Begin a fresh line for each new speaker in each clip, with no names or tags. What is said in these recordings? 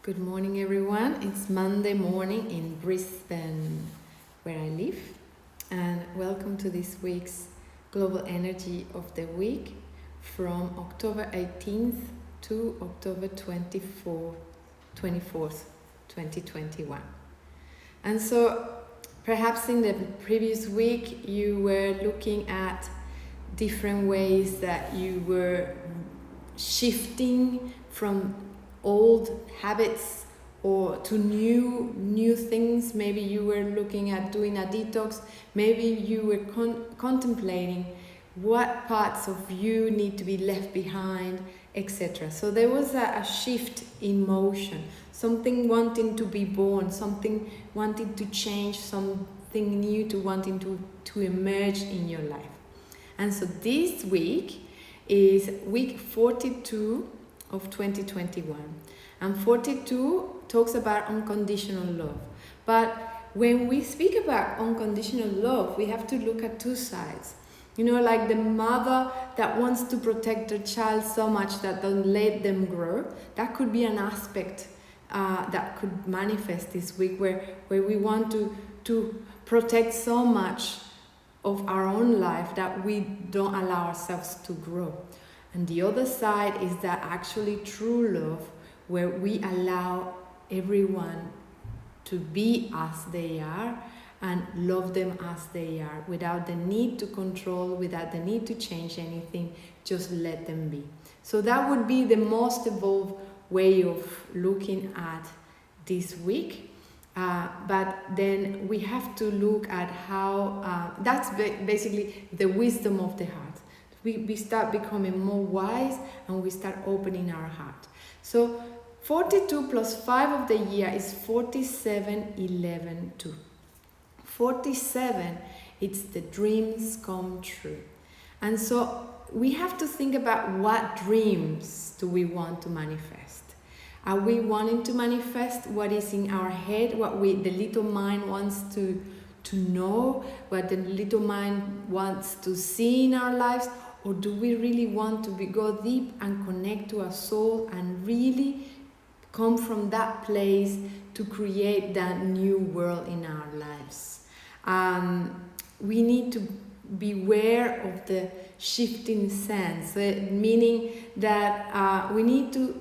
Good morning, everyone. It's Monday morning in Brisbane, where I live, and welcome to this week's Global Energy of the Week from October 18th to October 24th, 2021. And so, perhaps in the previous week, you were looking at different ways that you were shifting from old habits or to new things. Maybe you were looking at doing a detox. Maybe you were contemplating what parts of you need to be left behind, etc. So there was a shift in motion, something wanting to be born, something wanting to change, something new to wanting to emerge in your life. And so this week is week 42 of 2021, and 42 talks about unconditional love. But when we speak about unconditional love, we have to look at two sides. You know, like the mother that wants to protect her child so much that don't let them grow. That could be an aspect that could manifest this week, where we want to protect so much of our own life that we don't allow ourselves to grow. And the other side is that actually true love, where we allow everyone to be as they are and love them as they are, without the need to control, without the need to change anything, just let them be. So that would be the most evolved way of looking at this week. But then we have to look at how, that's basically the wisdom of the heart. We start becoming more wise and we start opening our heart. So 42 plus 5 of the year is 47, 11, 2. 47, it's the dreams come true. And so we have to think about what dreams do we want to manifest. Are we wanting to manifest what is in our head, what the little mind wants to know, what the little mind wants to see in our lives? Or do we really want to go deep and connect to our soul and really come from that place to create that new world in our lives? We need to beware of the shifting sands, meaning that we need to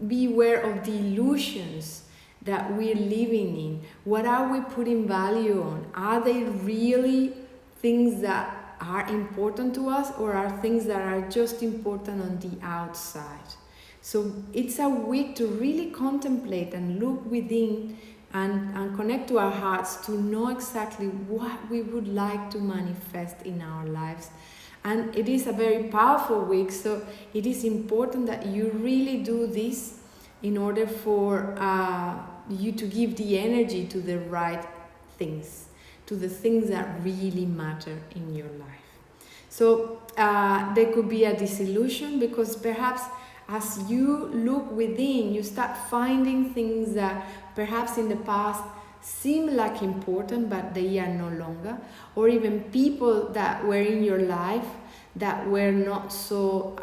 be aware of the illusions that we're living in. What are we putting value on? Are they really things that are important to us, or are things that are just important on the outside? So it's a week to really contemplate and look within and connect to our hearts to know exactly what we would like to manifest in our lives. And it is a very powerful week, so it is important that you really do this in order for you to give the energy to the right things, to the things that really matter in your life. So there could be a disillusion, because perhaps as you look within, you start finding things that perhaps in the past seem like important, but they are no longer. Or even people that were in your life that were not so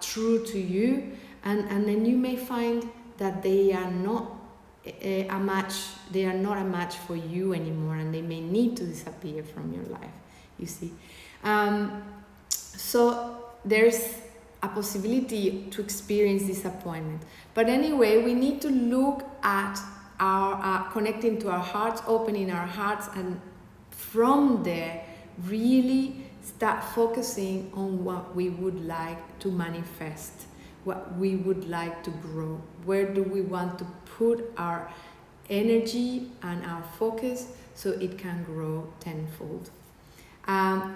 true to you. And then you may find that they are not a match for you anymore, and they may need to disappear from your life, you see. So there's a possibility to experience disappointment. But anyway, we need to look at our connecting to our hearts, opening our hearts, and from there really start focusing on what we would like to manifest, what we would like to grow. Where do we want to put our energy and our focus so it can grow tenfold?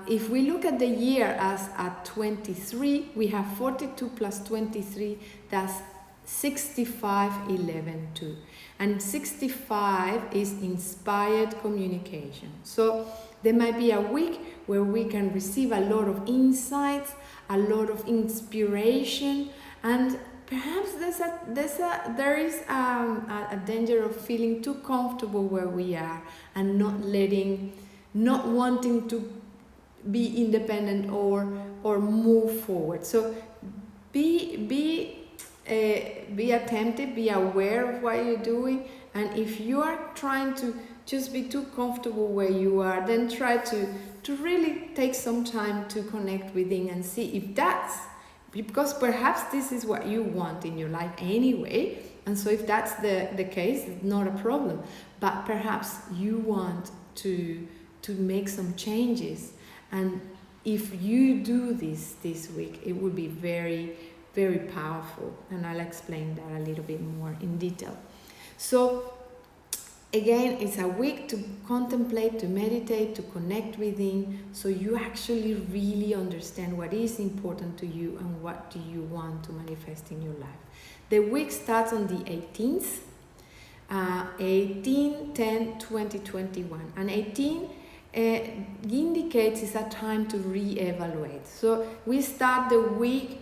If we look at the year as at 23, we have 42 plus 23, that's 65, 11, 2. And 65 is inspired communication. So there might be a week where we can receive a lot of insights, a lot of inspiration, and perhaps there is a danger of feeling too comfortable where we are and not wanting to be independent or move forward. So be be attentive, be aware of what you're doing. And if you are trying to just be too comfortable where you are, then try to really take some time to connect within and see if that's, because perhaps this is what you want in your life anyway. And so if that's the case, it's not a problem. But perhaps you want to make some changes. And if you do this week, it will be very, very powerful. And I'll explain that a little bit more in detail. So again, it's a week to contemplate, to meditate, to connect within, so you actually really understand what is important to you and what do you want to manifest in your life. The week starts on the 18th, 18-10-2021. And 18 indicates it's a time to re-evaluate. So we start the week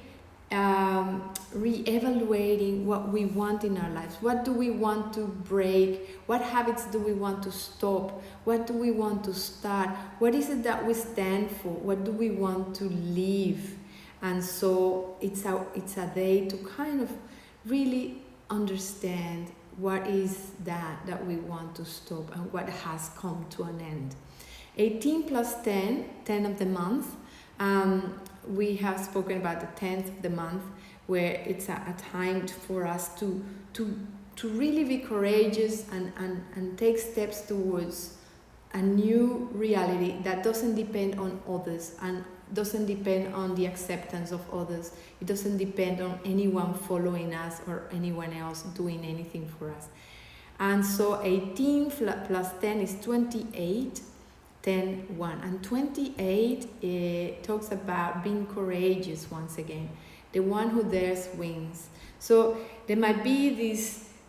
re-evaluating what we want in our lives. What do we want to break? What habits do we want to stop? What do we want to start? What is it that we stand for? What do we want to leave? And so it's a day to kind of really understand what is that we want to stop and what has come to an end. 18 plus 10 of the month. We have spoken about the 10th of the month, where it's a time for us to really be courageous and take steps towards a new reality that doesn't depend on others and doesn't depend on the acceptance of others. It doesn't depend on anyone following us or anyone else doing anything for us. And so 18 plus 10 is 28. 10, 1. And 28 talks about being courageous once again, the one who dares wins. So there might be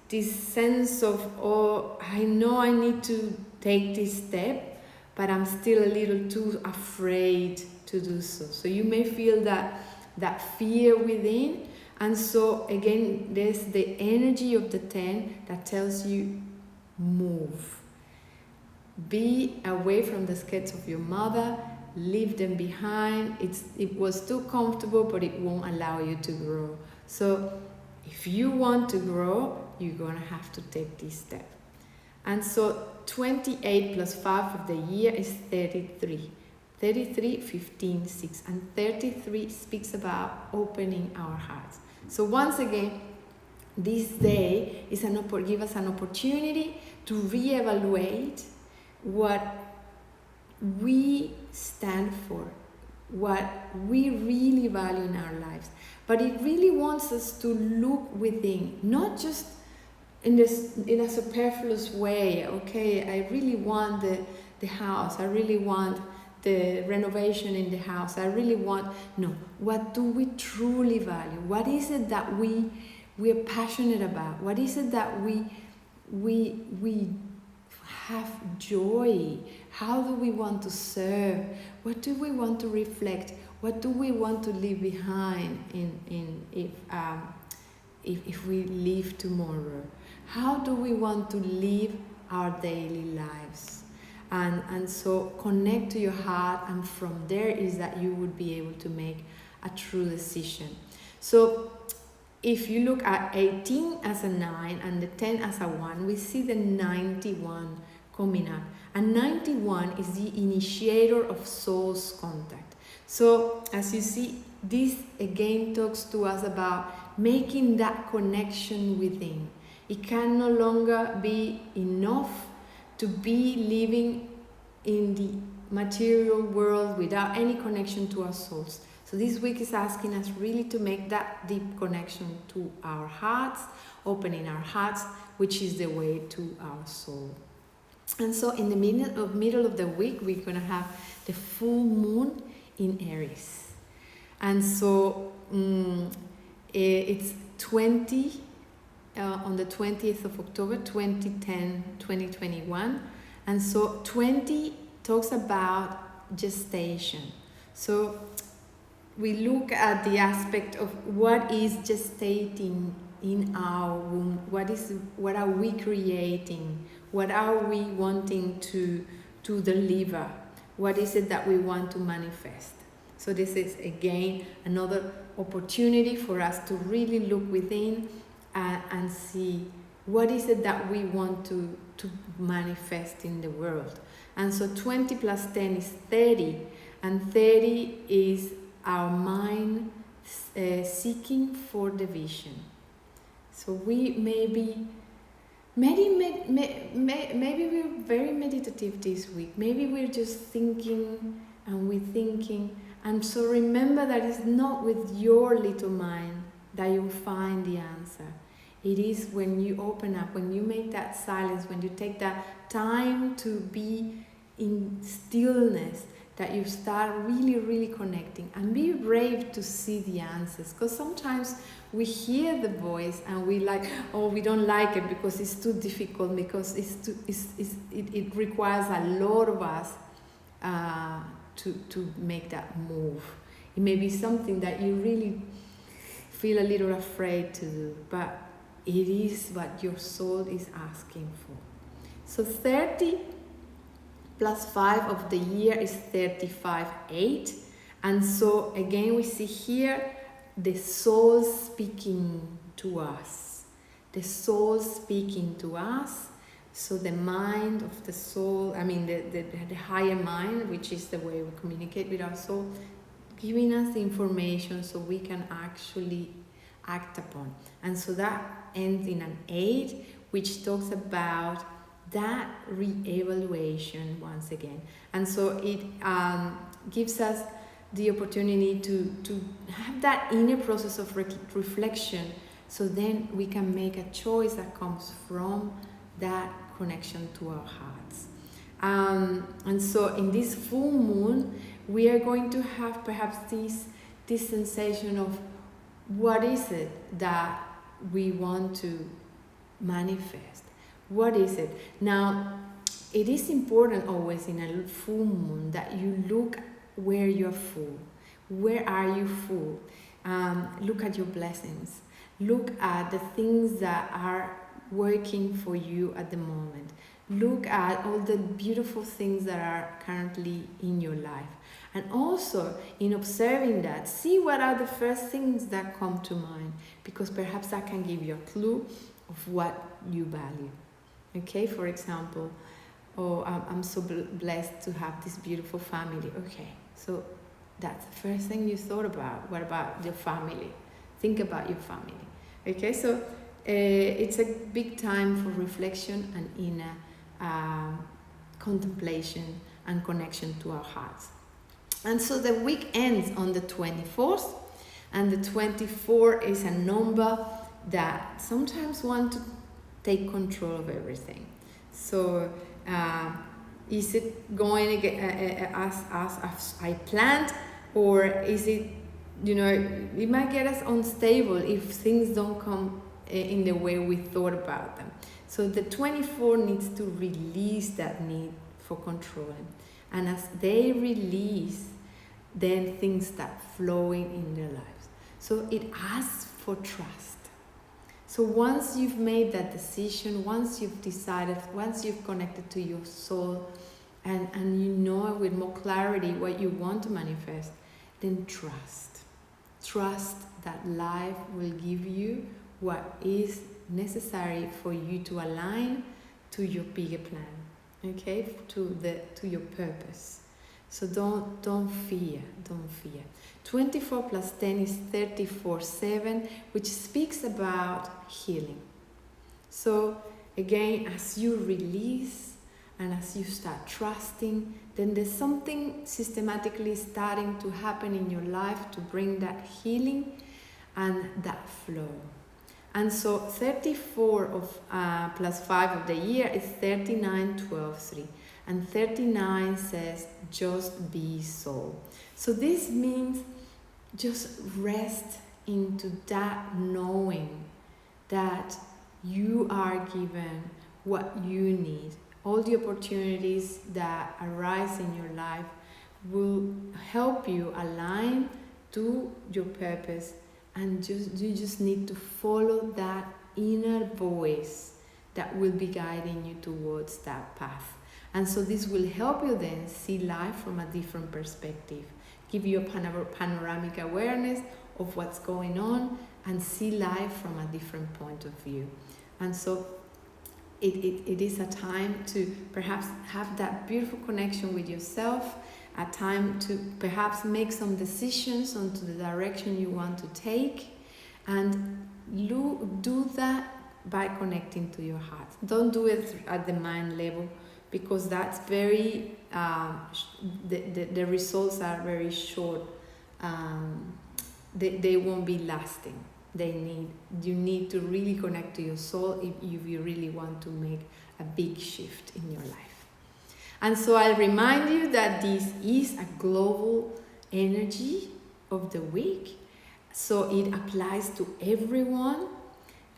this sense of, oh, I know I need to take this step, but I'm still a little too afraid to do so. So you may feel that fear within. And so again, there's the energy of the 10 that tells you, move. Be away from the skates of your mother, leave them behind. It was too comfortable, but it won't allow you to grow. So if you want to grow, you're going to have to take this step. And so 28 plus 5 of the year is 33. 33, 15, 6. And 33 speaks about opening our hearts. So once again, this day is give us an opportunity to reevaluate what we stand for, what we really value in our lives. But it really wants us to look within, not just in a superfluous way. Okay, I really want the house, I really want the renovation in the house, I really want, no, what do we truly value? What is it that we're passionate about? What is it that we have joy? How do we want to serve? What do we want to reflect? What do we want to leave behind if we leave tomorrow? How do we want to live our daily lives? And so connect to your heart, and from there is that you would be able to make a true decision. So if you look at 18 as a 9 and the 10 as a 1, we see the 91 coming up. And 91 is the initiator of soul's contact. So as you see, this again talks to us about making that connection within. It can no longer be enough to be living in the material world without any connection to our souls. So this week is asking us really to make that deep connection to our hearts, opening our hearts, which is the way to our soul. And so in the middle of the week, we're going to have the full moon in Aries. And so it's 20 on the 20th of October, 2010-2021. And so 20 talks about gestation. So we look at the aspect of what is gestating in our womb. What are we creating? What are we wanting to deliver? What is it that we want to manifest? So this is again another opportunity for us to really look within and see what is it that we want to manifest in the world. And so 20 plus 10 is 30, and 30 is our mind seeking for the vision. So we maybe we're very meditative this week. Maybe we're just thinking and we're thinking. And so remember that it's not with your little mind that you'll find the answer. It is when you open up, when you make that silence, when you take that time to be in stillness, that you start really, really connecting, and be brave to see the answers. Because sometimes we hear the voice and we like, oh, we don't like it because it's too difficult, because it requires a lot of us to make that move. It may be something that you really feel a little afraid to do, but it is what your soul is asking for. So 30 plus 5 of the year is 35-8. And so again we see here the soul speaking to us. The soul speaking to us. So the mind of the soul, the higher mind, which is the way we communicate with our soul, giving us the information so we can actually act upon. And so that ends in an 8, which talks about that re-evaluation once again. And so it gives us the opportunity to have that inner process of reflection, so then we can make a choice that comes from that connection to our hearts. And so in this full moon, we are going to have perhaps this sensation of what is it that we want to manifest. What is it? Now, it is important always in a full moon that you look where you're full. Where are you full? Look at your blessings. Look at the things that are working for you at the moment. Look at all the beautiful things that are currently in your life. And also, in observing that, see what are the first things that come to mind, because perhaps that can give you a clue of what you value. Okay, for example, I'm so blessed to have this beautiful family. Okay, so that's the first thing you thought about. What about your family? Think about your family. Okay, so it's a big time for reflection and inner contemplation and connection to our hearts. And so the week ends on the 24th, and the 24 is a number that sometimes want to take control of everything. So is it going as I planned, or is it, it might get us unstable if things don't come in the way we thought about them. So the 24 needs to release that need for controlling. And as they release, then things start flowing in their lives. So it asks for trust. So once you've made that decision, once you've decided, once you've connected to your soul, and you know with more clarity what you want to manifest, then trust. Trust that life will give you what is necessary for you to align to your bigger plan, okay, to your purpose. So don't fear. 24 plus 10 is 34-7, which speaks about healing. So again, as you release and as you start trusting, then there's something systematically starting to happen in your life to bring that healing and that flow. And so 34 plus 5 of the year is 39-12-3. And 39 says, just be soul. So this means just rest into that knowing that you are given what you need. All the opportunities that arise in your life will help you align to your purpose, and you just need to follow that inner voice that will be guiding you towards that path. And so this will help you then see life from a different perspective, give you a panoramic awareness of what's going on and see life from a different point of view. And so it is a time to perhaps have that beautiful connection with yourself, a time to perhaps make some decisions onto the direction you want to take, and do that by connecting to your heart. Don't do it at the mind level, because that's very the results are very short. They won't be lasting. You need to really connect to your soul if you really want to make a big shift in your life. And so I'll remind you that this is a global energy of the week, so it applies to everyone,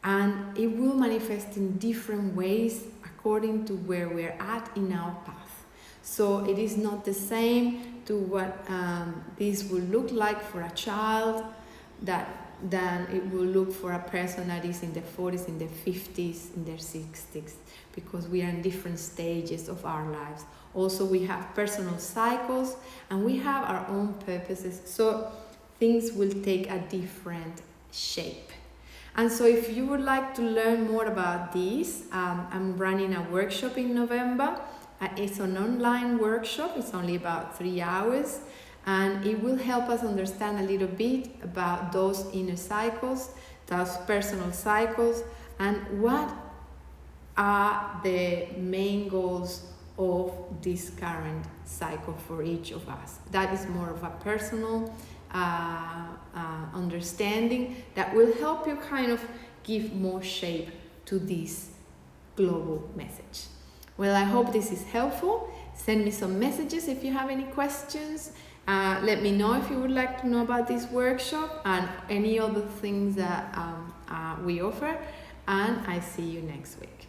and it will manifest in different ways according to where we're at in our path. So it is not the same to what this will look like for a child than it will look for a person that is in their 40s, in their 50s, in their 60s, because we are in different stages of our lives. Also, we have personal cycles and we have our own purposes, so things will take a different shape. And so if you would like to learn more about this, I'm running a workshop in November. It's an online workshop. It's only about 3 hours, and it will help us understand a little bit about those inner cycles, those personal cycles, and what are the main goals of this current cycle for each of us. That is more of a personal understanding that will help you kind of give more shape to this global message. Well, I hope this is helpful. Send me some messages if you have any questions. Let me know if you would like to know about this workshop and any other things that we offer. And I see you next week.